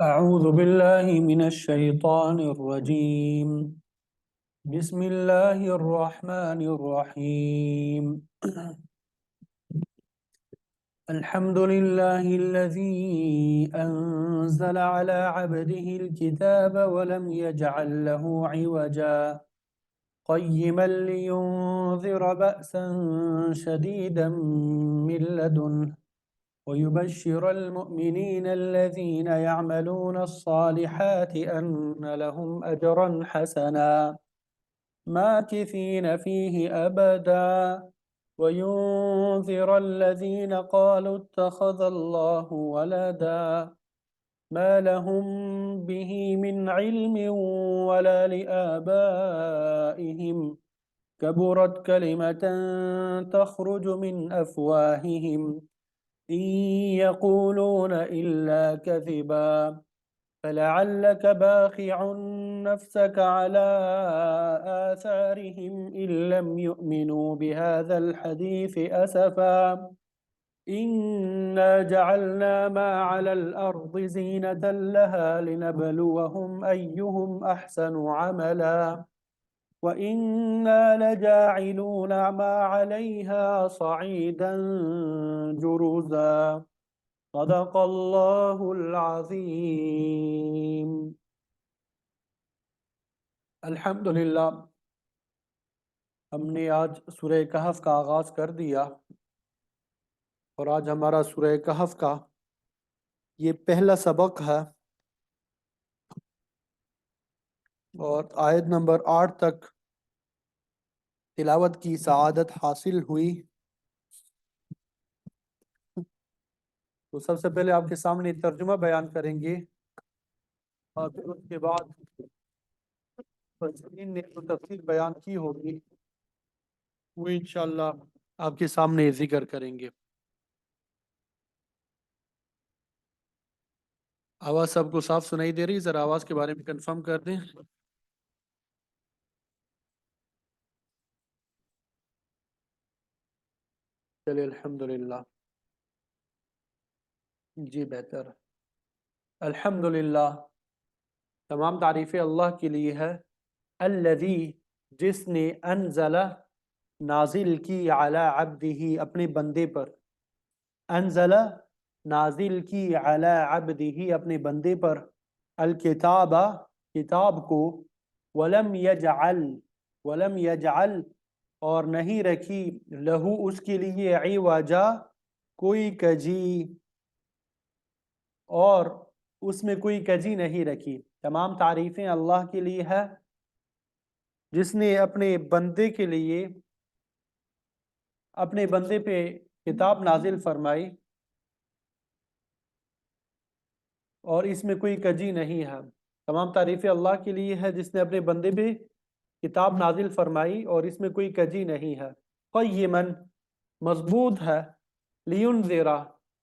أعوذ بالله من الشيطان الرجيم. بسم الله الرحمن الرحيم. الحمد لله الذي أنزل على عبده الكتاب ولم يجعل له عوجا قيما لينذر بأسا شديدا من لدنه ويبشر المؤمنين الذين يعملون الصالحات أن لهم أجرا حسنا ماكثين فيه أبدا وينذر الذين قالوا اتخذ الله ولدا ما لهم به من علم ولا لآبائهم كبرت كلمة تخرج من أفواههم إن يقولون إلا كذبا فلعلك باخع نفسك على آثارهم إن لم يؤمنوا بهذا الحديث أسفا إنا جعلنا ما على الأرض زينة لها لنبلوهم أيهم أحسن عملا وإنا لجاعلون ما عليها صعيدا جرزا صدق الله العظيم. الحمدللہ ہم نے آج سورہ کہف کا آغاز کر دیا اور آج ہمارا سورہ کہف کا یہ پہلا سبق ہے اور آیت نمبر 8 تک تلاوت کی سعادت حاصل ہوئی۔ تو سب سے پہلے آپ کے سامنے ترجمہ بیان کریں گے اور پھر اس کے بعد مفسرین نے جو تفسیر بیان کی ہوگی وہ انشاءاللہ آپ کے سامنے ذکر کریں گے۔ آواز سب کو صاف سنائی دے رہی؟ ذرا آواز کے بارے میں کنفرم کر دیں۔ چلیے الحمدللہ، جی بہتر۔ الحمدللہ، تمام تعریفیں اللہ کے لیے ہے۔ الذی، جس نے انزل، نازل کی، علی عبدہ، اپنے بندے پر، انزل، نازل کی، علی عبدہ، اپنے بندے پر، الکتاب، کتاب کو، ولم یجعل، ولم یجعل، اور نہیں رکھی، لہو، اس کے لیے، عوجا، کوئی کجی، اور اس میں کوئی کجی نہیں رکھی۔ تمام تعریفیں اللہ کے لیے ہے جس نے اپنے بندے کے لیے، اپنے بندے پہ کتاب نازل فرمائی اور اس میں کوئی کجی نہیں ہے۔ تمام تعریفیں اللہ کے لیے ہے جس نے اپنے بندے پہ کتاب نازل فرمائی اور اس میں کوئی کجی نہیں ہے۔ قیماً، مضبوط ہے، لینذرا،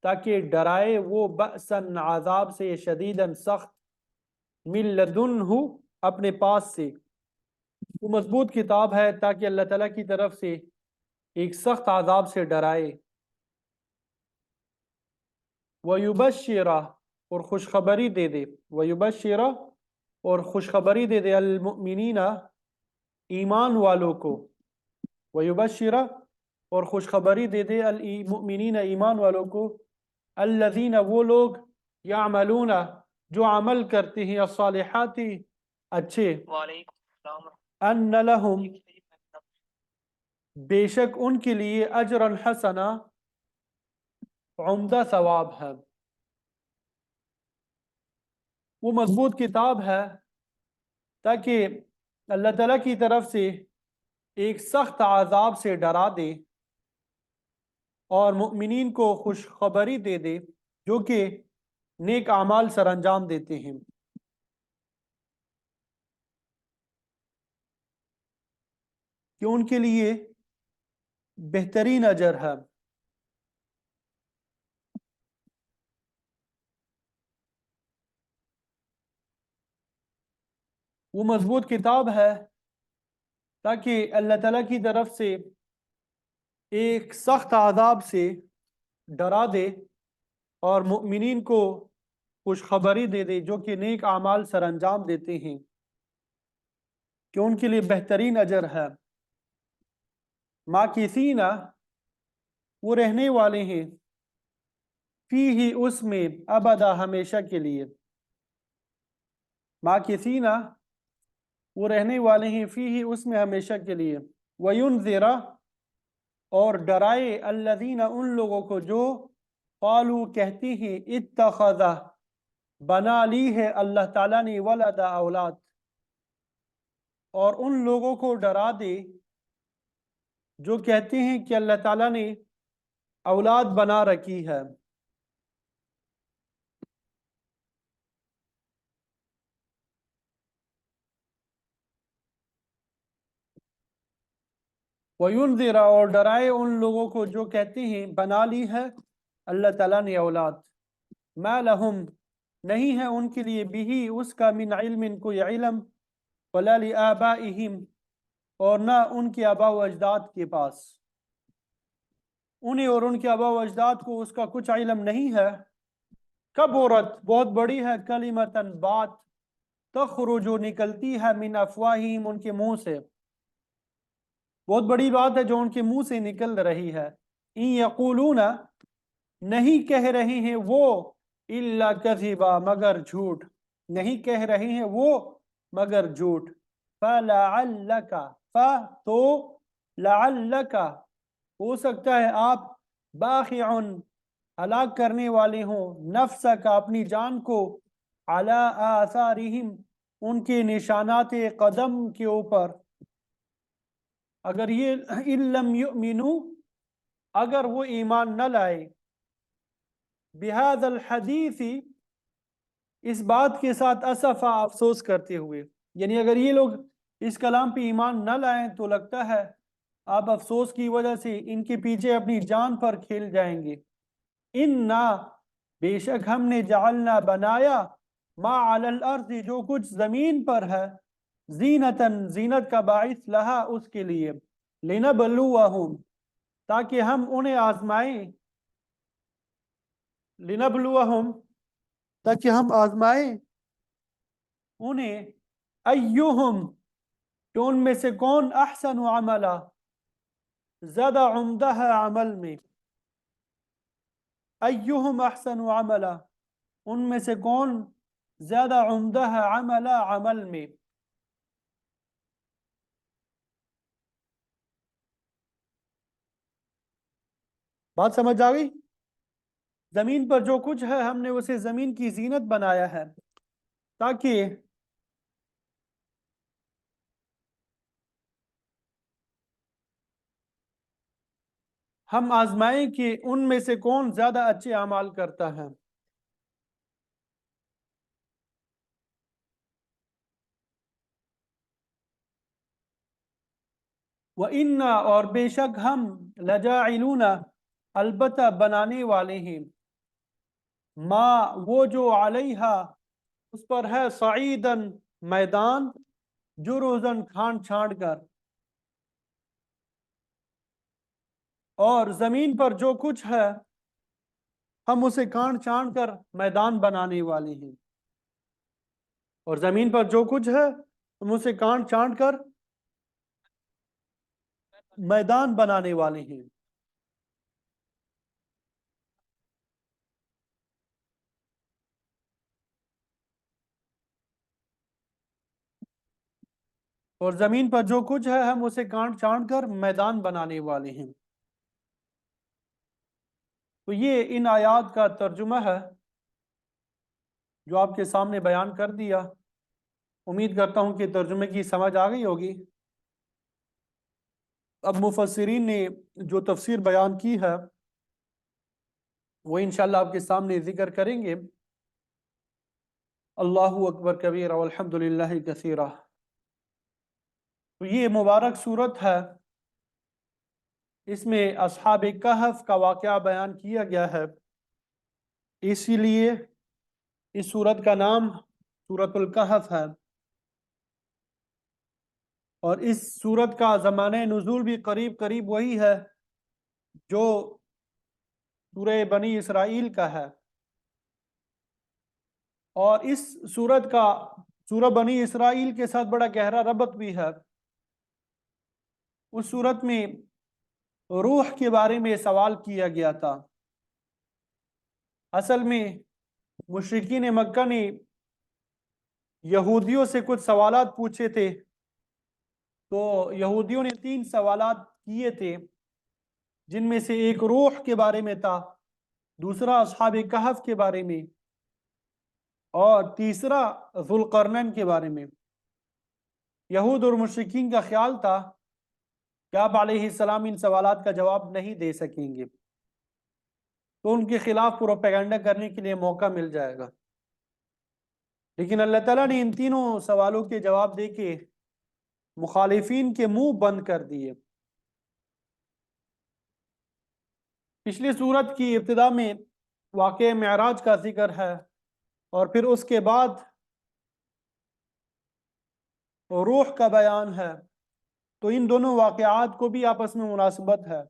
تاکہ ڈرائے وہ، بأساً، عذاب سے، شدیداً، سخت، من لدنہ، اپنے پاس سے۔ وہ مضبوط کتاب ہے تاکہ اللہ تعالیٰ کی طرف سے ایک سخت عذاب سے ڈرائے۔ وَيُبَشِّرَ، اور خوشخبری دے دے، وَيُبَشِّرَ، اور خوشخبری دے دے، المؤمنین، ایمان والوں کو، وَيُبَشِّرَ، اور خوشخبری دے دے، المؤمنین، ایمان والوں کو، الذین، وہ لوگ، یعملون، جو عمل کرتے ہیں، الصالحات، اچھے، ان لہم، بے شک ان کے لیے، اجرا حسنا، عمدہ ثواب ہے۔ وہ مضبوط کتاب ہے تاکہ اللہ تعالیٰ کی طرف سے ایک سخت عذاب سے ڈرا دے اور مؤمنین کو خوشخبری دے دے جو کہ نیک اعمال سر انجام دیتے ہیں، کہ ان کے لیے بہترین اجر ہے۔ وہ مضبوط کتاب ہے تاکہ اللہ تعالیٰ کی طرف سے ایک سخت عذاب سے ڈرا دے اور مؤمنین کو خوشخبری دے دے جو کہ نیک اعمال سر انجام دیتے ہیں کہ ان کے لیے بہترین اجر ہے۔ ماکثین وہ رہنے والے ہیں، فیہ اس میں، ابدا ہمیشہ کے لیے، ماکثین وہ رہنے والے ہیں، فیہ اس میں ہمیشہ کے لیے، وینذر اور ڈرائے الذین ان لوگوں کو جو قالوا کہتی ہیں اتخذ بنا لی ہے اللہ تعالیٰ نے ولدا اولاد، اور ان لوگوں کو ڈرا دے جو کہتے ہیں کہ اللہ تعالیٰ نے اولاد بنا رکھی ہے۔ وَيُنذِرَ اور ڈرائے ان لوگوں کو جو کہتے ہیں بنا لی ہے اللہ تعالیٰ نے اولاد، ما لہم نہیں ہے ان کے لیے بھی اس کا من علم کوئی علم، ولا لآبائہم اور نہ ان کے آباء و اجداد کے پاس، انہیں اور ان کے آباء و اجداد کو اس کا کچھ علم نہیں ہے۔ کبرت بہت بڑی ہے، کلمتاً بات، تخرج جو نکلتی ہے من افواہہم ان کے منہ سے، بہت بڑی بات ہے جو ان کے منہ سے نکل رہی ہے۔ ان یقولون نہیں کہہ رہے ہیں وہ، الا کذبا مگر جھوٹ، نہیں کہہ رہے ہیں وہ مگر جھوٹ۔ فلعلک تو لعلک ہو سکتا ہے آپ باخع ہلاک کرنے والے ہوں نفسک اپنی جان کو، علی آثارہم ان کے نشانات قدم کے اوپر، اگر یہ ان لم یؤمنوا اگر وہ ایمان نہ لائے، بہذا الحدیث اس بات کے ساتھ، اسفا افسوس کرتے ہوئے، یعنی اگر یہ لوگ اس کلام پہ ایمان نہ لائیں تو لگتا ہے آپ افسوس کی وجہ سے ان کے پیچھے اپنی جان پر کھیل جائیں گے۔ انا بے شک ہم نے جعلنا بنایا، ما علی الارض جو کچھ زمین پر ہے، زینتاً زینت کا باعث، لہا اس کے لیے، لنبلوہم تاکہ ہم انہیں آزمائیں، لنبلوہم تاکہ ہم آزمائیں انہیں، ایہم تو ان میں سے کون احسن عملا زیادہ عمدہ ہے عمل میں، ایہم احسن عملا ان میں سے کون زیادہ عمدہ ہے عملا عمل میں۔ بات سمجھ آ گئی؟ زمین پر جو کچھ ہے ہم نے اسے زمین کی زینت بنایا ہے تاکہ ہم آزمائیں کہ ان میں سے کون زیادہ اچھے اعمال کرتا ہے۔ وَإِنَّا اور بے شک ہم، لَجَاعِلُونَ البتہ بنانے والے ہیں، ما وہ جو علیہا اس پر ہے، صعیداً میدان، جرزاً کھان چھانٹ کر، اور زمین پر جو کچھ ہے ہم اسے کانٹ چانٹ کر میدان بنانے والے ہیں، اور زمین پر جو کچھ ہے ہم اسے کانٹ چانٹ کر میدان بنانے والے ہیں۔ اور زمین پر جو کچھ ہے ہم اسے کانٹ چانٹ کر میدان بنانے والے ہیں۔ تو یہ ان آیات کا ترجمہ ہے جو آپ کے سامنے بیان کر دیا۔ امید کرتا ہوں کہ ترجمے کی سمجھ آ گئی ہوگی۔ اب مفسرین نے جو تفسیر بیان کی ہے وہ انشاءاللہ آپ کے سامنے ذکر کریں گے۔ اللہ اکبر کبیرہ والحمد للہ کثیرہ۔ تو یہ مبارک صورت ہے، اس میں اصحاب کہف کا واقعہ بیان کیا گیا ہے، اسی لیے اس صورت کا نام سورۃ الکہف ہے، اور اس صورت کا زمانہ نزول بھی قریب قریب وہی ہے جو سورہ بنی اسرائیل کا ہے۔ اور اس سورت کا سورہ بنی اسرائیل کے ساتھ بڑا گہرا ربط بھی ہے۔ اس سورت میں روح کے بارے میں سوال کیا گیا تھا۔ اصل میں مشرکین مکہ نے یہودیوں سے کچھ سوالات پوچھے تھے، تو یہودیوں نے 3 سوالات کیے تھے، جن میں سے ایک روح کے بارے میں تھا، دوسرا اصحاب کہف کے بارے میں، اور تیسرا ذوالقرنین کے بارے میں۔ یہود اور مشرکین کا خیال تھا کہ آپ علیہ السلام ان سوالات کا جواب نہیں دے سکیں گے، تو ان کے خلاف پروپیگنڈا کرنے کے لیے موقع مل جائے گا۔ لیکن اللہ تعالیٰ نے ان تینوں سوالوں کے جواب دے کے مخالفین کے منہ بند کر دیے۔ پچھلی سورت کی ابتدا میں واقعہ معراج کا ذکر ہے، اور پھر اس کے بعد روح کا بیان ہے، تو ان دونوں واقعات کو بھی آپس میں مناسبت ہے،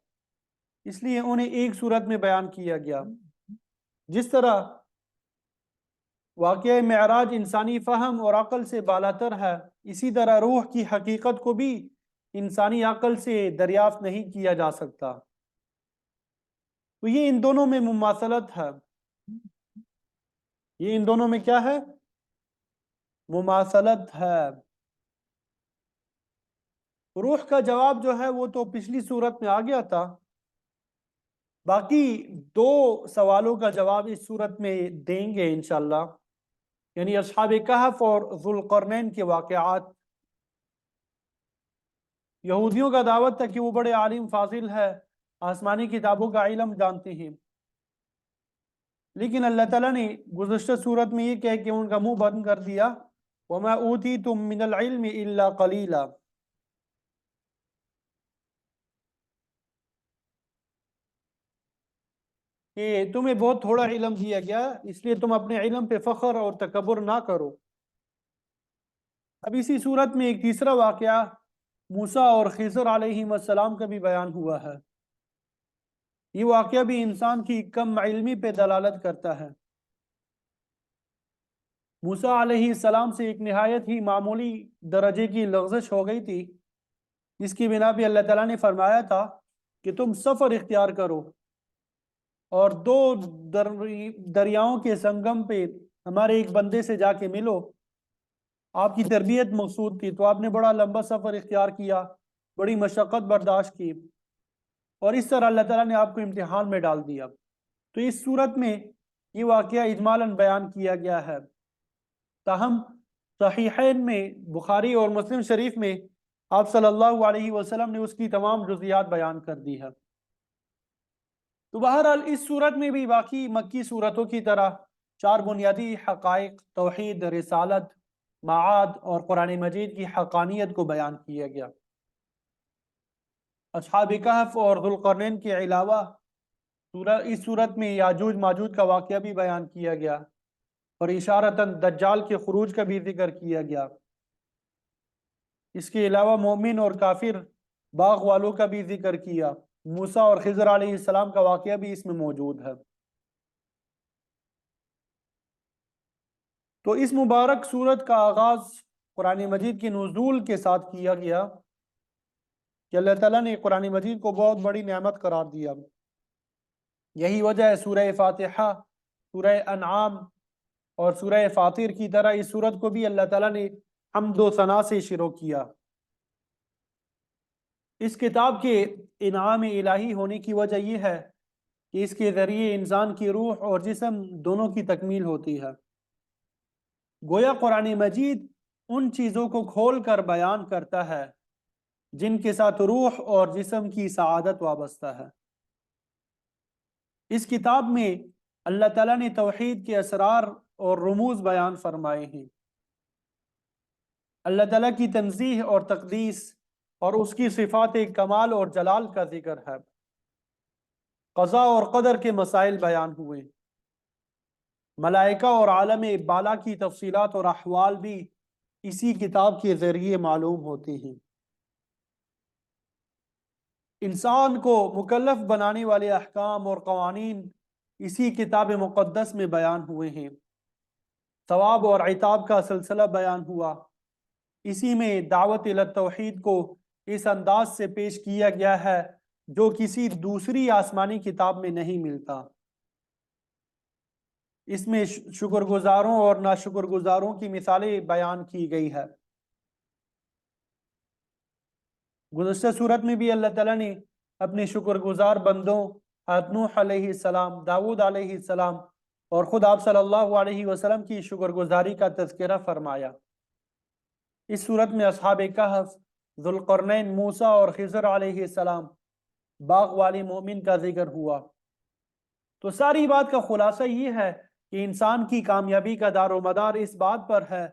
اس لیے انہیں ایک سورت میں بیان کیا گیا۔ جس طرح واقعہ معراج انسانی فہم اور عقل سے بالاتر ہے، اسی طرح روح کی حقیقت کو بھی انسانی عقل سے دریافت نہیں کیا جا سکتا۔ تو یہ ان دونوں میں مماثلت ہے، یہ ان دونوں میں کیا ہے؟ مماثلت ہے۔ روح کا جواب جو ہے وہ تو پچھلی سورت میں آ گیا تھا، باقی 2 سوالوں کا جواب اس سورت میں دیں گے انشاءاللہ، یعنی اصحاب کہف اور ذوالقرنین کے واقعات۔ یہودیوں کا دعوت تھا کہ وہ بڑے عالم فاضل ہے، آسمانی کتابوں کا علم جانتے ہیں، لیکن اللہ تعالیٰ نے گزشتہ سورت میں یہ کہہ کہ ان کا منہ بند کر دیا، وَمَا أُوتِيتُم مِّنَ الْعِلْمِ إِلَّا قَلِيلًا، کہ تمہیں بہت تھوڑا علم دیا گیا، اس لیے تم اپنے علم پہ فخر اور تکبر نہ کرو۔ اب اسی صورت میں ایک تیسرا واقعہ موسیٰ اور خضر علیہ السلام کا بھی بیان ہوا ہے۔ یہ واقعہ بھی انسان کی کم علمی پہ دلالت کرتا ہے۔ موسیٰ علیہ السلام سے ایک نہایت ہی معمولی درجے کی لغزش ہو گئی تھی، جس کی بنا پہ اللہ تعالیٰ نے فرمایا تھا کہ تم سفر اختیار کرو اور 2 دریاؤں کے سنگم پہ ہمارے ایک بندے سے جا کے ملو۔ آپ کی تربیت مقصود تھی، تو آپ نے بڑا لمبا سفر اختیار کیا، بڑی مشقت برداشت کی، اور اس طرح اللہ تعالیٰ نے آپ کو امتحان میں ڈال دیا۔ تو اس صورت میں یہ واقعہ اجمالاً بیان کیا گیا ہے، تاہم صحیحین میں بخاری اور مسلم شریف میں آپ صلی اللہ علیہ وسلم نے اس کی تمام جزیات بیان کر دی ہے۔ تو بہرحال اس صورت میں بھی باقی مکی صورتوں کی طرح 4 بنیادی حقائق، توحید، رسالت، معاد اور قرآن مجید کی حقانیت کو بیان کیا گیا۔ اصحاب کہف اور ذوالقرنین کے علاوہ اس صورت میں یاجوج ماجوج کا واقعہ بھی بیان کیا گیا، اور اشارتاً دجال کے خروج کا بھی ذکر کیا گیا۔ اس کے علاوہ مومن اور کافر باغ والوں کا بھی ذکر کیا۔ موسیٰ اور خضر علیہ السلام کا واقعہ بھی اس میں موجود ہے۔ تو اس مبارک سورت کا آغاز قرآن مجید کے نزول کے ساتھ کیا گیا کہ اللہ تعالیٰ نے قرآن مجید کو بہت بڑی نعمت قرار دیا۔ یہی وجہ ہے سورہ فاتحہ، سورہ انعام اور سورہ فاطر کی طرح اس سورت کو بھی اللہ تعالیٰ نے حمد و ثنا سے شروع کیا۔ اس کتاب کے انعام الہی ہونے کی وجہ یہ ہے کہ اس کے ذریعے انسان کی روح اور جسم دونوں کی تکمیل ہوتی ہے۔ گویا قرآن مجید ان چیزوں کو کھول کر بیان کرتا ہے جن کے ساتھ روح اور جسم کی سعادت وابستہ ہے۔ اس کتاب میں اللہ تعالیٰ نے توحید کے اسرار اور رموز بیان فرمائے ہیں۔ اللہ تعالیٰ کی تنزیہ اور تقدیس اور اس کی صفات کمال اور جلال کا ذکر ہے۔ قضاء اور قدر کے مسائل بیان ہوئے۔ ملائکہ اور عالم بالا کی تفصیلات اور احوال بھی اسی کتاب کے ذریعے معلوم ہوتی ہیں۔ انسان کو مکلف بنانے والے احکام اور قوانین اسی کتاب مقدس میں بیان ہوئے ہیں۔ ثواب اور عتاب کا سلسلہ بیان ہوا۔ اسی میں دعوت الی توحید کو اس انداز سے پیش کیا گیا ہے جو کسی دوسری آسمانی کتاب میں نہیں ملتا۔ اس میں شکر گزاروں اور ناشکر گزاروں کی مثالیں بیان کی گئی ہے۔ گزشتہ صورت میں بھی اللہ تعالیٰ نے اپنے شکر گزار بندوں حضرت نوح علیہ السلام، داؤد علیہ السلام اور خود آپ صلی اللہ علیہ وسلم کی شکر گزاری کا تذکرہ فرمایا۔ اس صورت میں اصحاب کہف، ذوالقرنین، موسیٰ اور خضر علیہ السلام، باغ والی مومن کا ذکر ہوا۔ تو ساری بات کا خلاصہ یہ ہے کہ انسان کی کامیابی کا دار و مدار اس بات پر ہے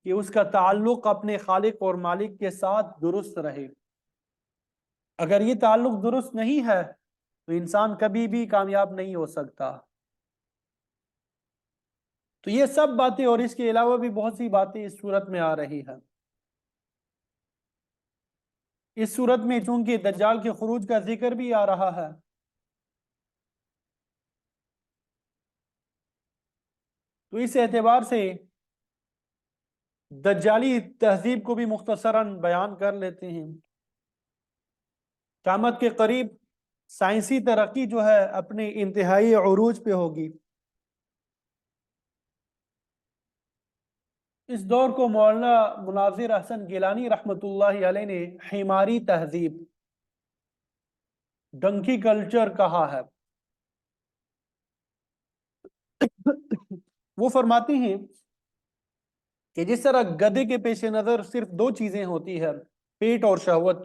کہ اس کا تعلق اپنے خالق اور مالک کے ساتھ درست رہے۔ اگر یہ تعلق درست نہیں ہے تو انسان کبھی بھی کامیاب نہیں ہو سکتا۔ تو یہ سب باتیں اور اس کے علاوہ بھی بہت سی باتیں اس صورت میں آ رہی ہیں۔ اس صورت میں چونکہ دجال کے خروج کا ذکر بھی آ رہا ہے، تو اس اعتبار سے دجالی تہذیب کو بھی مختصراً بیان کر لیتے ہیں۔ قیامت کے قریب سائنسی ترقی جو ہے اپنے انتہائی عروج پہ ہوگی۔ اس دور کو مولانا مناظر احسن گیلانی رحمۃ اللہ علیہ نے حماری تہذیب، ڈنکی کلچر کہا ہے۔ وہ فرماتے ہیں کہ جس طرح گدھے کے پیش نظر صرف دو چیزیں ہوتی ہے، پیٹ اور شہوت،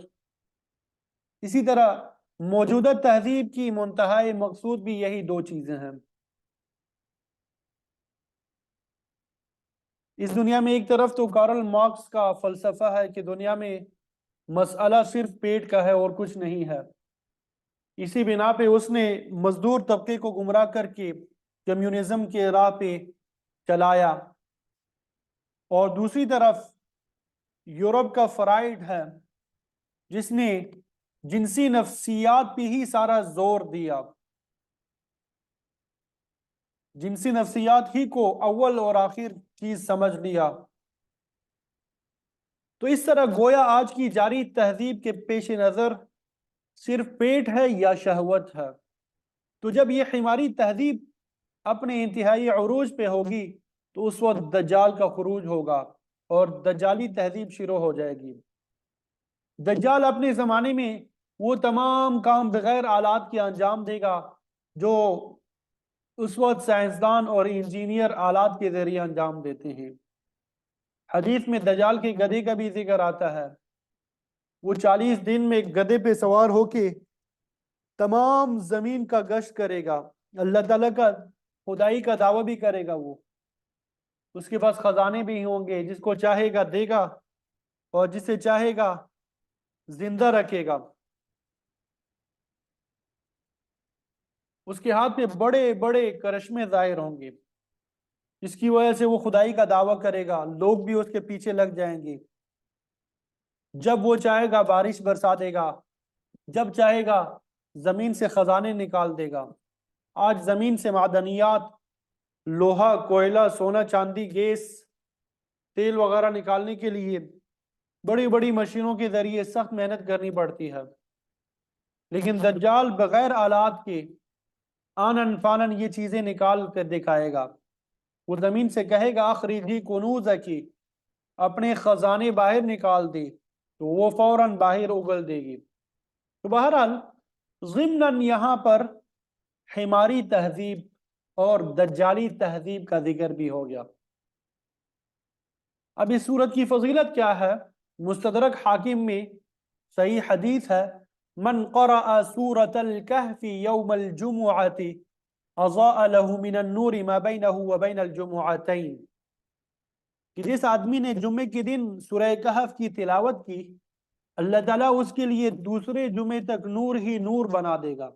اسی طرح موجودہ تہذیب کی منتہائی مقصود بھی یہی دو چیزیں ہیں۔ اس دنیا میں ایک طرف تو کارل مارکس کا فلسفہ ہے کہ دنیا میں مسئلہ صرف پیٹ کا ہے اور کچھ نہیں ہے، اسی بنا پہ اس نے مزدور طبقے کو گمراہ کر کے کمیونزم کے راہ پہ چلایا، اور دوسری طرف یورپ کا فرائڈ ہے جس نے جنسی نفسیات پہ ہی سارا زور دیا، جنسی نفسیات ہی کو اول اور آخر چیز سمجھ لیا۔ تو اس طرح گویا آج کی جاری تہذیب کے پیش نظر صرف پیٹ ہے یا شہوت ہے۔ تو جب یہ حماری تہذیب اپنے انتہائی عروج پہ ہوگی تو اس وقت دجال کا خروج ہوگا اور دجالی تہذیب شروع ہو جائے گی۔ دجال اپنے زمانے میں وہ تمام کام بغیر آلات کے انجام دے گا جو اس وقت سائنسدان اور انجینئر آلات کے ذریعے انجام دیتے ہیں۔ حدیث میں دجال کے گدھے کا بھی ذکر آتا ہے، وہ 40 دن میں گدھے پہ سوار ہو کے تمام زمین کا گشت کرے گا، اللہ تعالیٰ کا خدائی کا دعویٰ بھی کرے گا۔ وہ اس کے پاس خزانے بھی ہوں گے، جس کو چاہے گا دے گا اور جسے چاہے گا زندہ رکھے گا۔ اس کے ہاتھ میں بڑے بڑے کرشمے ظاہر ہوں گے جس کی وجہ سے وہ خدائی کا دعویٰ کرے گا، لوگ بھی اس کے پیچھے لگ جائیں گے۔ جب وہ چاہے گا بارش برسا دے گا، جب چاہے گا زمین سے خزانے نکال دے گا۔ آج زمین سے معدنیات، لوہا، کوئلہ، سونا، چاندی، گیس، تیل وغیرہ نکالنے کے لیے بڑی بڑی مشینوں کے ذریعے سخت محنت کرنی پڑتی ہے، لیکن دجال بغیر آلات کے آنن فانن یہ چیزیں نکال کر دکھائے گا۔ وہ زمین سے کہے گا اخرجی کنوزکی، اپنے خزانے باہر نکال دے، تو وہ فوراً باہر اگل دے گی۔ تو بہرحال ضمناً یہاں پر حماری تہذیب اور دجالی تہذیب کا ذکر بھی ہو گیا۔ اب اس سورت کی فضیلت کیا ہے؟ مستدرک حاکم میں صحیح حدیث ہے، من قرأ سورة الكهف يوم الجمعة اضاء له من النور ما بينه وبين الجمعتين، کہ جس آدمی نے جمعے کے دن سورہ کہف کی تلاوت کی، اللہ تعالیٰ اس کے لیے دوسرے جمعے تک نور ہی نور بنا دے گا۔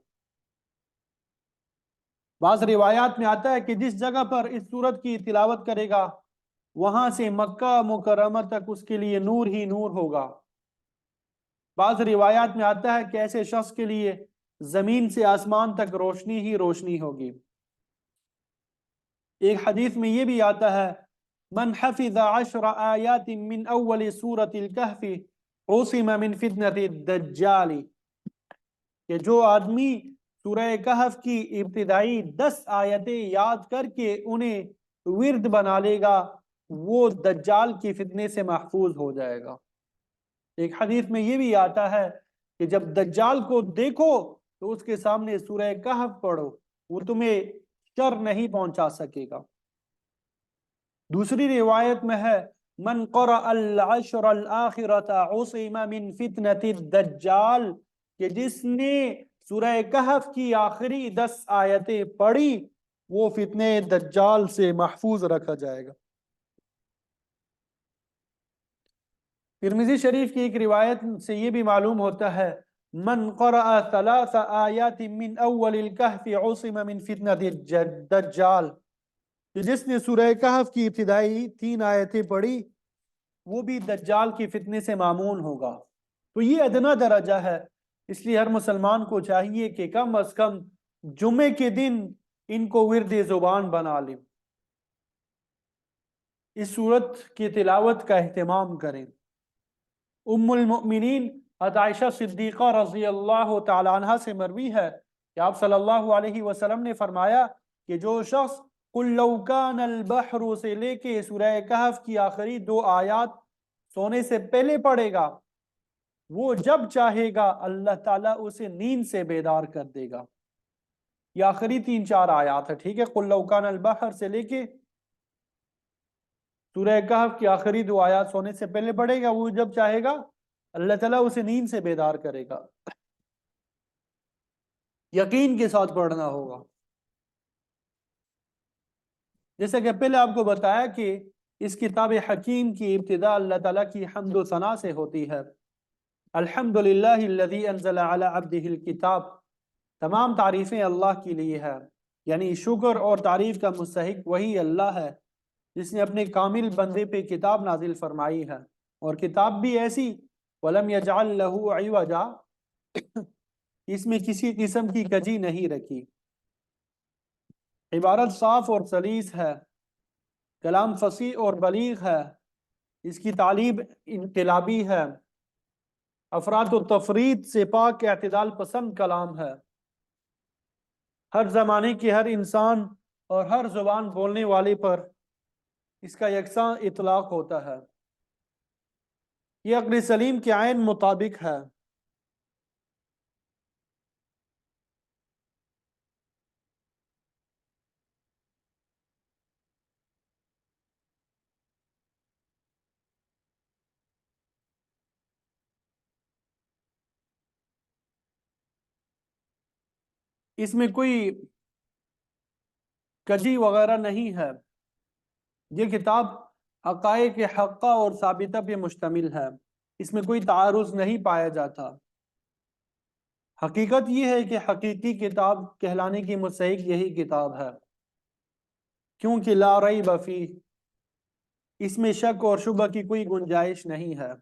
بعض روایات میں آتا ہے کہ جس جگہ پر اس سورت کی تلاوت کرے گا وہاں سے مکہ مکرمہ تک اس کے لیے نور ہی نور ہوگا۔ بعض روایات میں آتا ہے کہ ایسے شخص کے لیے زمین سے آسمان تک روشنی ہی روشنی ہوگی۔ ایک حدیث میں یہ بھی آتا ہے من حفظ 10 آیات من اول سورة الکہف عصم من فتنة الدجال، کہ جو آدمی سورہ کہف کی ابتدائی 10 آیتیں یاد کر کے انہیں ورد بنا لے گا وہ دجال کی فتنے سے محفوظ ہو جائے گا۔ ایک حدیث میں یہ بھی آتا ہے کہ جب دجال کو دیکھو تو اس کے سامنے سورہ کہف پڑھو، وہ تمہیں شر نہیں پہنچا سکے گا۔ دوسری روایت میں ہے من قرأ العشر الآخرة عصم من فتنة الدجال، کہ جس نے سورہ کہف کی آخری 10 آیتیں پڑھی وہ فتنے دجال سے محفوظ رکھا جائے گا۔ ترمذی شریف کی ایک روایت سے یہ بھی معلوم ہوتا ہے من قرأ 3 آیات من اول الکہف عصم من فتنة الدجال، کہ جس نے سورہ کہف کی ابتدائی 3 آیتیں پڑھی وہ بھی دجال کی فتنے سے معمون ہوگا۔ تو یہ ادنا درجہ ہے، اس لیے ہر مسلمان کو چاہیے کہ کم از کم جمعے کے دن ان کو ورد زبان بنا لیں، اس صورت کی تلاوت کا اہتمام کریں۔ ام المؤمنین حضرت عائشہ صدیقہ رضی اللہ تعالی عنہ سے مروی ہے کہ آپ صلی اللہ علیہ وسلم نے فرمایا کہ جو شخص قل لو کان البحر سے لے کے سورہ کہف کی آخری 2 آیات سونے سے پہلے پڑھے گا وہ جب چاہے گا اللہ تعالیٰ اسے نیند سے بیدار کر دے گا۔ یہ آخری 3-4 آیات ہے، ٹھیک ہے، قل لو کان البحر سے لے کے سورہ کہف کی آخری 2 آیات سونے سے پہلے پڑھے گا وہ جب چاہے گا اللہ تعالیٰ اسے نیند سے بیدار کرے گا۔ یقین کے ساتھ پڑھنا ہوگا، جیسا کہ پہلے آپ کو بتایا کہ اس کتاب حکیم کی ابتدا اللہ تعالیٰ کی حمد و ثنا سے ہوتی ہے۔ الحمدللہ الذی انزل علی عبدہ الکتاب، تمام تعریفیں اللہ کے لیے ہے، یعنی شکر اور تعریف کا مستحق وہی اللہ ہے جس نے اپنے کامل بندے پہ کتاب نازل فرمائی ہے، اور کتاب بھی ایسی وَلَمْ يَجْعَلْ لَهُ عِوَجًا، اس میں کسی قسم کی کجی نہیں رکھی، عبارت صاف اور سلیس ہے، کلام فصیح اور بلیغ ہے، اس کی تعلیب انقلابی ہے، افراط و تفرید سے پاک اعتدال پسند کلام ہے، ہر زمانے کے ہر انسان اور ہر زبان بولنے والے پر اس کا یکساں اطلاق ہوتا ہے، یہ عقل سلیم کے عین مطابق ہے۔ اس میں کوئی کجی وغیرہ نہیں ہے، یہ کتاب حقائق حقہ اور ثابتہ پہ مشتمل ہے، اس میں کوئی تعارض نہیں پایا جاتا۔ حقیقت یہ ہے کہ حقیقی کتاب کہلانے کی مستحق یہی کتاب ہے، کیونکہ لا ریب فیہ، اس میں شک اور شبہ کی کوئی گنجائش نہیں ہے۔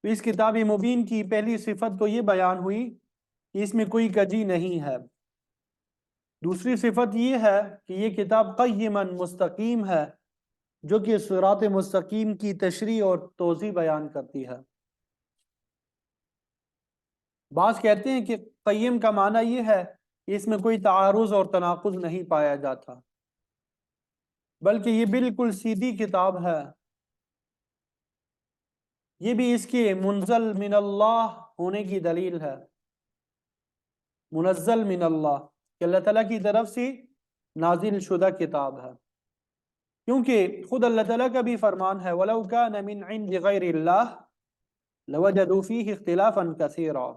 تو اس کتاب مبین کی پہلی صفت تو یہ بیان ہوئی کہ اس میں کوئی کجی نہیں ہے۔ دوسری صفت یہ ہے کہ یہ کتاب قیما مستقیم ہے، جو کہ صراط مستقیم کی تشریح اور توضیح بیان کرتی ہے۔ بعض کہتے ہیں کہ قیم کا معنی یہ ہے کہ اس میں کوئی تعارض اور تناقض نہیں پایا جاتا، بلکہ یہ بالکل سیدھی کتاب ہے۔ یہ بھی اس کے منزل من اللہ ہونے کی دلیل ہے، منزل من اللہ، کہ اللہ تعالیٰ کی طرف سے نازل شدہ کتاب ہے، کیونکہ خود اللہ تعالیٰ کا بھی فرمان ہے وَلَوْ كَانَ مِنْ عِنْدِ غَيْرِ اللَّهِ لَوَجَدُوا فِيهِ اخْتِلَافًا كَثِيرًا،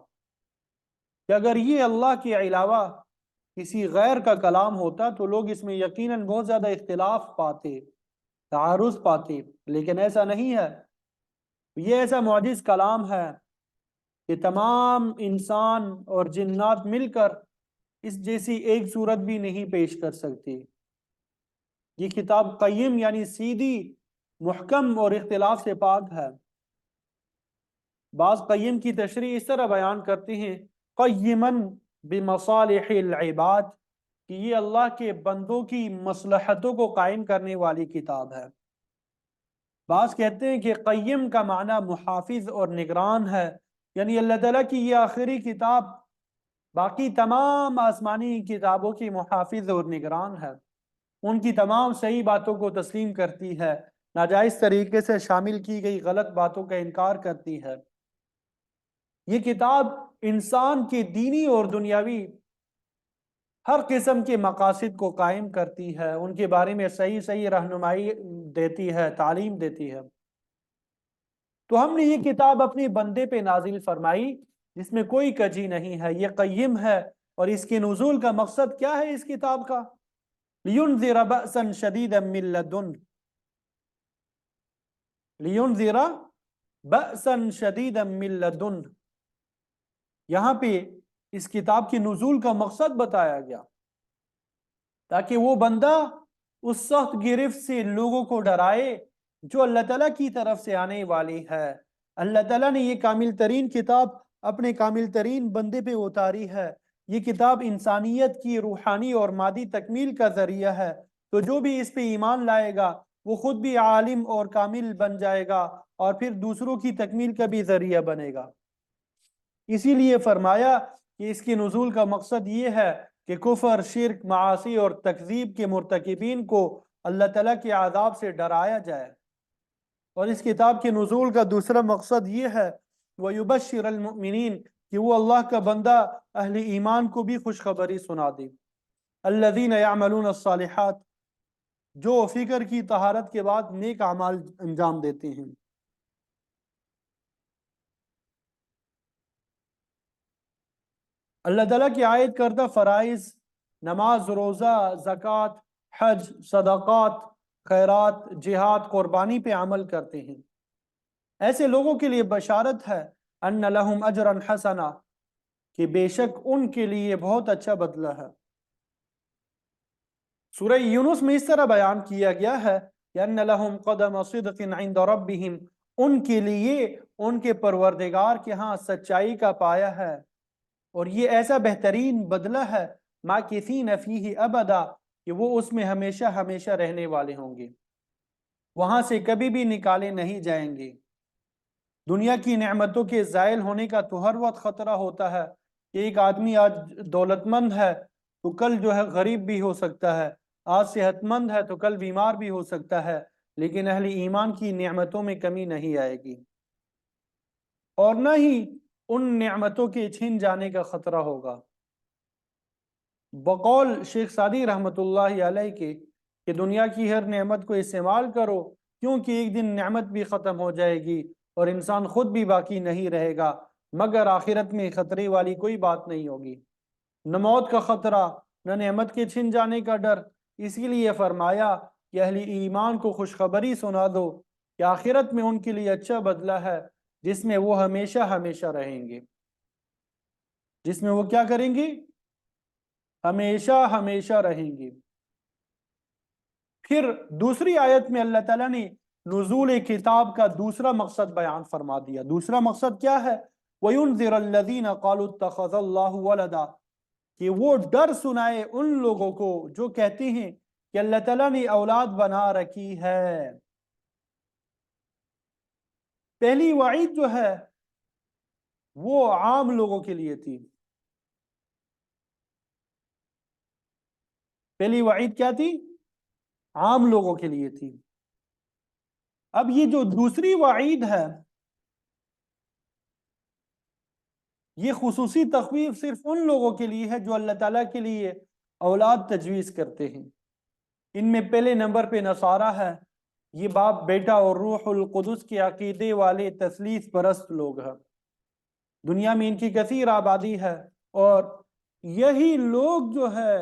کہ اگر یہ اللہ کے علاوہ کسی غیر کا کلام ہوتا تو لوگ اس میں یقیناً بہت زیادہ اختلاف پاتے، تعارض پاتے، لیکن ایسا نہیں ہے۔ یہ ایسا معجز کلام ہے کہ تمام انسان اور جنات مل کر اس جیسی ایک صورت بھی نہیں پیش کر سکتی۔ یہ کتاب قیم یعنی سیدھی، محکم اور اختلاف سے پاک ہے۔ بعض قیم کی تشریح اس طرح بیان کرتے ہیں قیماً بمصالح العباد، کہ یہ اللہ کے بندوں کی مصلحتوں کو قائم کرنے والی کتاب ہے۔ بعض کہتے ہیں کہ قیم کا معنی محافظ اور نگران ہے، یعنی اللہ تعالیٰ کی یہ آخری کتاب باقی تمام آسمانی کتابوں کی محافظ اور نگران ہے، ان کی تمام صحیح باتوں کو تسلیم کرتی ہے، ناجائز طریقے سے شامل کی گئی غلط باتوں کا انکار کرتی ہے۔ یہ کتاب انسان کے دینی اور دنیاوی ہر قسم کے مقاصد کو قائم کرتی ہے، ان کے بارے میں صحیح صحیح رہنمائی دیتی ہے، تعلیم دیتی ہے۔ تو ہم نے یہ کتاب اپنے بندے پہ نازل فرمائی جس میں کوئی کجی نہیں ہے، یہ قیم ہے۔ اور اس کے نزول کا مقصد کیا ہے اس کتاب کا؟ لِيُنذِرَ بَأْسًا شَدِيدًا مِّن لَّدُنْهُ، لِيُنذِرَ بَأْسًا شَدِيدًا مِّن لَّدُنْهُ، یہاں پہ اس کتاب کے نزول کا مقصد بتایا گیا تاکہ وہ بندہ اس سخت گرفت سے لوگوں کو ڈرائے جو اللہ تعالیٰ کی طرف سے آنے والی ہے۔ اللہ تعالیٰ نے یہ کامل ترین کتاب اپنے کامل ترین بندے پہ اتاری ہے۔ یہ کتاب انسانیت کی روحانی اور مادی تکمیل کا ذریعہ ہے، تو جو بھی اس پہ ایمان لائے گا وہ خود بھی عالم اور کامل بن جائے گا اور پھر دوسروں کی تکمیل کا بھی ذریعہ بنے گا۔ اسی لیے فرمایا کہ اس کے نزول کا مقصد یہ ہے کہ کفر، شرک، معاصی اور تکذیب کے مرتکبین کو اللہ تعالیٰ کے عذاب سے ڈرایا جائے۔ اور اس کتاب کے نزول کا دوسرا مقصد یہ ہے وَيُبَشِّرَ الْمُؤْمِنِينَ، کہ وہ اللہ کا بندہ اہل ایمان کو بھی خوشخبری سنا دے۔ الَّذِينَ يَعْمَلُونَ الصَّالِحَاتِ، جو فکر کی طہارت کے بعد نیک اعمال انجام دیتے ہیں۔ اللہ تعالیٰ کی عائد کردہ فرائض، نماز، روزہ، زکوٰۃ، حج، صدقات، خیرات، جہاد، قربانی پہ عمل کرتے ہیں، ایسے لوگوں کے لیے بشارت ہے ان لہم اجرا حسنا، کہ بے شک ان کے لیے بہت اچھا بدلہ ہے۔ سورہ یونس میں اس طرح بیان کیا گیا ہے کہ ان لہم قدم صدق عند ربہم، ان کے لیے ان کے پروردگار کے ہاں سچائی کا پایا ہے، اور یہ ایسا بہترین بدلہ ہے ماکثین فیہ ابدا، کہ وہ اس میں ہمیشہ ہمیشہ رہنے والے ہوں گے، وہاں سے کبھی بھی نکالے نہیں جائیں گے۔ دنیا کی نعمتوں کے زائل ہونے کا تو ہر وقت خطرہ ہوتا ہے کہ ایک آدمی آج دولت مند ہے تو کل جو ہے غریب بھی ہو سکتا ہے، آج صحت مند ہے تو کل بیمار بھی ہو سکتا ہے، لیکن اہل ایمان کی نعمتوں میں کمی نہیں آئے گی، اور نہ ہی ان نعمتوں کے چھن جانے کا خطرہ ہوگا۔ بقول شیخ سعدی رحمۃ اللہ علیہ کے کہ دنیا کی ہر نعمت کو استعمال کرو، کیونکہ ایک دن نعمت بھی ختم ہو جائے گی اور انسان خود بھی باقی نہیں رہے گا، مگر آخرت میں خطرے والی کوئی بات نہیں ہوگی، نہ موت کا خطرہ، نہ نعمت کے چھن جانے کا ڈر۔ اسی لیے فرمایا کہ اہل ایمان کو خوشخبری سنا دو کہ آخرت میں ان کے لیے اچھا بدلہ ہے، جس میں وہ ہمیشہ ہمیشہ رہیں گے، جس میں وہ کیا کریں گے؟ ہمیشہ ہمیشہ رہیں گے۔ پھر دوسری آیت میں اللہ تعالیٰ نے نزول کتاب کا دوسرا مقصد بیان فرما دیا۔ دوسرا مقصد کیا ہے؟ وَيُنذِرَ الَّذِينَ قَالُوا اتَّخَذَ اللَّهُ وَلَدًا، کہ وہ ڈر سنائے ان لوگوں کو جو کہتے ہیں کہ اللہ تعالیٰ نے اولاد بنا رکھی ہے۔ پہلی وعید جو ہے وہ عام لوگوں کے لیے تھی۔ پہلی وعید کیا تھی؟ عام لوگوں کے لیے تھی۔ اب یہ جو دوسری وعید ہے یہ خصوصی تخویف صرف ان لوگوں کے لیے ہے جو اللہ تعالیٰ کے لیے اولاد تجویز کرتے ہیں۔ ان میں پہلے نمبر پہ نصارہ ہے، یہ باپ بیٹا اور روح القدس کے عقیدے والے تثلیث پرست لوگ ہیں، دنیا میں ان کی کثیر آبادی ہے، اور یہی لوگ جو ہے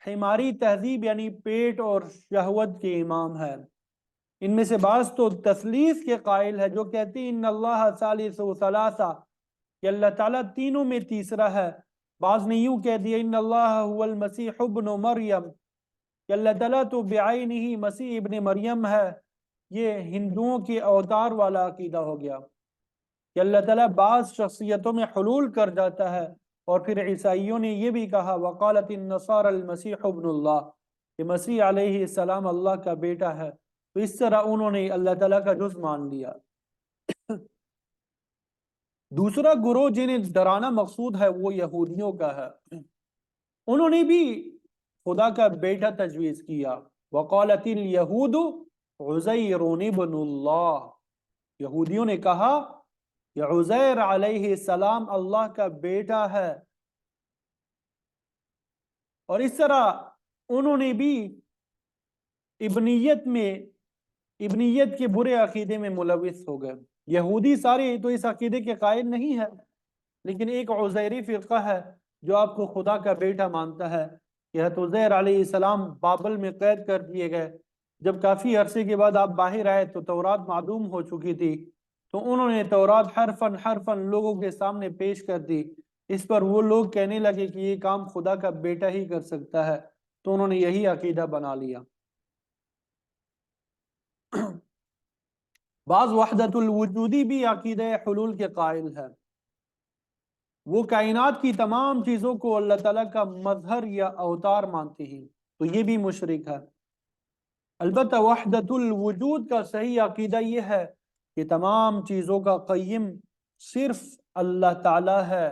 حماری تہذیب یعنی پیٹ اور شہوت کے امام ہے۔ ان میں سے بعض تو تثلیث کے قائل ہے جو کہتے ہیں ان اللہ ثالث ثلاثہ، کہ اللہ تعالیٰ تینوں میں تیسرا ہے۔ بعض نے یوں کہہ دیا ان اللہ هو المسیح ابن مریم، کہ اللہ تعالیٰ تو بعینہ ہی مسیح ابن مریم ہے۔ یہ ہندوؤں کے اوتار والا عقیدہ ہو گیا کہ اللہ تعالیٰ بعض شخصیتوں میں حلول کر جاتا ہے اور پھر عیسائیوں نے یہ بھی کہا وقالت النصارى المسیح ابن اللہ کہ مسیح علیہ السلام اللہ کا بیٹا ہے، تو اس طرح انہوں نے اللہ تعالیٰ کا جز مان لیا۔ دوسرا گروہ جنہیں ڈرانا مقصود ہے وہ یہودیوں کا ہے، انہوں نے بھی خدا کا بیٹا تجویز کیا، وقالت الیہود عزیر ابن اللہ، یہودیوں نے کہا کہ عزیر علیہ السلام اللہ کا بیٹا ہے، اور اس طرح انہوں نے بھی ابنیت کے برے عقیدے میں ملوث ہو گئے۔ یہودی سارے تو اس عقیدے کے قائل نہیں ہے، لیکن ایک عزیری فرقہ ہے جو آپ کو خدا کا بیٹا مانتا ہے کہ حضرت عزیر علیہ السلام بابل میں قید کر دیے گئے، جب کافی عرصے کے بعد آپ باہر آئے تو تورات معدوم ہو چکی تھی، تو انہوں نے تورات حرفاً لوگوں کے سامنے پیش کر دی، اس پر وہ لوگ کہنے لگے کہ یہ کام خدا کا بیٹا ہی کر سکتا ہے، تو انہوں نے یہی عقیدہ بنا لیا۔ بعض وحدت الوجودی بھی عقیدہ حلول کے قائل ہے، وہ کائنات کی تمام چیزوں کو اللہ تعالیٰ کا مظہر یا اوتار مانتے ہیں، تو یہ بھی مشرک ہے۔ البتہ وحدت الوجود کا صحیح عقیدہ یہ ہے کہ تمام چیزوں کا قیم صرف اللہ تعالیٰ ہے۔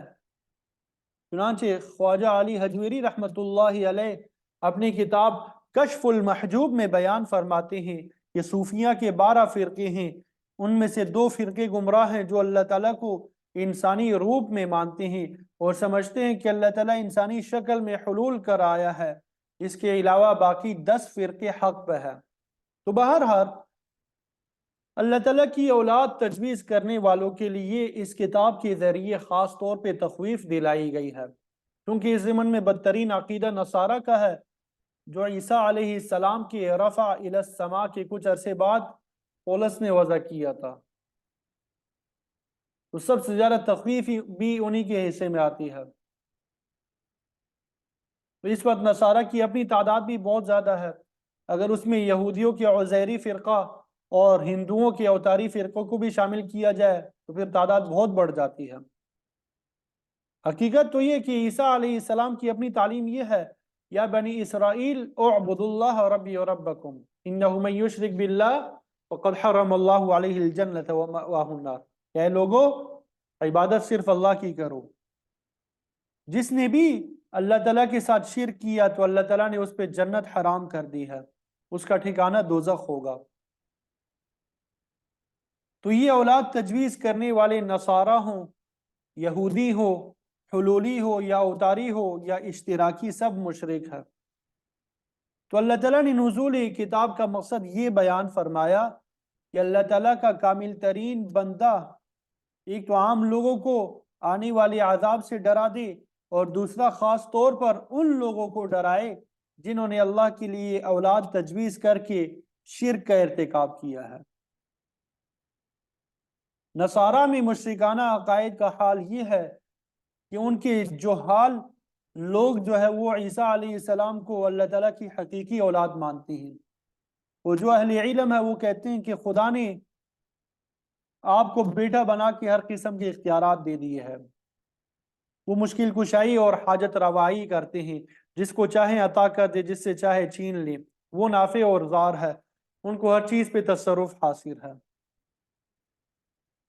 چنانچہ خواجہ علی حجویری رحمۃ اللہ علیہ اپنی کتاب کشف المحجوب میں بیان فرماتے ہیں کہ صوفیہ کے 12 فرقے ہیں، ان میں سے 2 فرقے گمراہ ہیں جو اللہ تعالیٰ کو انسانی روپ میں مانتے ہیں اور سمجھتے ہیں کہ اللہ تعالیٰ انسانی شکل میں حلول کر آیا ہے، اس کے علاوہ باقی 10 فرقے حق پہ ہے۔ تو بہرحال اللہ تعالیٰ کی اولاد تجویز کرنے والوں کے لیے اس کتاب کے ذریعے خاص طور پہ تخویف دلائی گئی ہے، کیونکہ اس ضمن میں بدترین عقیدہ نصارہ کا ہے، جو عیسیٰ علیہ السلام کے رفع الی السماء کے کچھ عرصے بعد پولس نے وضع کیا تھا، تو سب سے زیادہ تخویف بھی انہی کے حصے میں آتی ہے۔ تو اس وقت نصارہ کی اپنی تعداد بھی بہت زیادہ ہے، اگر اس میں یہودیوں کے عزیری فرقہ اور ہندوؤں کے اوتاری فرقوں کو بھی شامل کیا جائے تو پھر تعداد بہت بڑھ جاتی ہے۔ حقیقت تو یہ کہ عیسیٰ علیہ السلام کی اپنی تعلیم یہ ہے، یا بنی اسرائیل اعبدوا اللہ ربی و ربکم انہ من یشرک باللہ فقد حرم اللہ علیہ الجنۃ ومأواہ النار، کہ اے لوگو عبادت صرف اللہ کی کرو، جس نے بھی اللہ تعالیٰ کے ساتھ شرک کیا تو اللہ تعالیٰ نے اس پہ جنت حرام کر دی ہے، اس کا ٹھکانہ دوزخ ہوگا۔ تو یہ اولاد تجویز کرنے والے نصارہ ہوں، یہودی ہو، حلولی ہو یا اوتاری ہو یا اشتراکی، سب مشرک ہے۔ تو اللہ تعالیٰ نے نزول کتاب کا مقصد یہ بیان فرمایا کہ اللہ تعالیٰ کا کامل ترین بندہ ایک تو عام لوگوں کو آنے والے عذاب سے ڈرا دے، اور دوسرا خاص طور پر ان لوگوں کو ڈرائے جنہوں نے اللہ کے لیے اولاد تجویز کر کے شرک کا ارتکاب کیا ہے۔ نصارہ میں مشرکانہ عقائد کا حال یہ ہے کہ ان کے جہال لوگ جو ہے وہ عیسیٰ علیہ السلام کو اللہ تعالیٰ کی حقیقی اولاد مانتے ہیں، اور جو اہل علم ہے وہ کہتے ہیں کہ خدا نے آپ کو بیٹا بنا کے ہر قسم کے اختیارات دے دیے ہیں، وہ مشکل کشائی اور حاجت روائی کرتے ہیں، جس کو چاہیں عطا کر دے، جس سے چاہے چھین لیں، وہ نافع اور ضار ہے، ان کو ہر چیز پہ تصرف حاصل ہے۔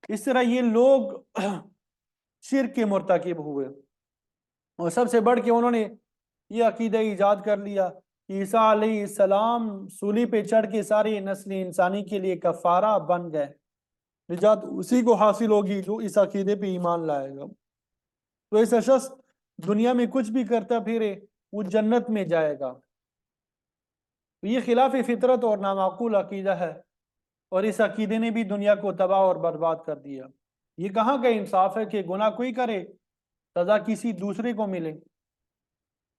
اس طرح یہ لوگ شرک کے مرتکب ہوئے، اور سب سے بڑھ کے انہوں نے یہ عقیدہ ایجاد کر لیا کہ عیسیٰ علیہ السلام سولی پہ چڑھ کے ساری نسل انسانی کے لیے کفارہ بن گئے، نجات اسی کو حاصل ہوگی جو اس عقیدے پہ ایمان لائے گا، تو ایسا شخص دنیا میں کچھ بھی کرتا پھرے وہ جنت میں جائے گا۔ یہ خلاف فطرت اور نامعقول عقیدہ ہے، اور اس عقیدے نے بھی دنیا کو تباہ اور برباد کر دیا۔ یہ کہاں کا انصاف ہے کہ گناہ کوئی کرے سزا کسی دوسرے کو ملے؟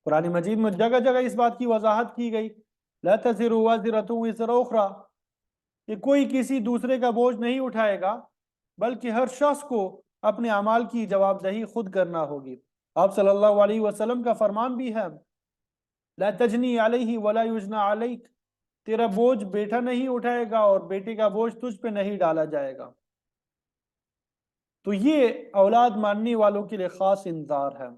قرآن مجید میں جگہ جگہ اس بات کی وضاحت کی گئی، لا تزر وازرۃ وزر اخری، کہ کوئی کسی دوسرے کا بوجھ نہیں اٹھائے گا، بلکہ ہر شخص کو اپنے اعمال کی جواب دہی خود کرنا ہوگی۔ آپ صلی اللہ علیہ وسلم کا فرمان بھی ہے، لا تجنی علیہ ولا یجنی علیک، تیرا بوجھ بیٹا نہیں اٹھائے گا اور بیٹے کا بوجھ تجھ پہ نہیں ڈالا جائے گا۔ تو یہ اولاد ماننے والوں کے لیے خاص انذار ہے۔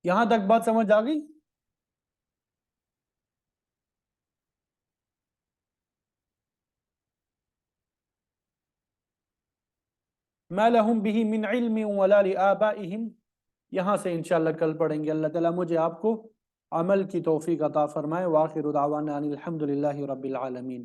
یہاں تک بات سمجھ آ گئی؟ ما لهم به من علم ولا لآبائهم، یہاں سے انشاءاللہ کل پڑھیں گے۔ اللہ تعالیٰ مجھے آپ کو عمل کی توفیق عطا فرمائے۔ وآخر دعوانا ان الحمد للہ رب العالمین۔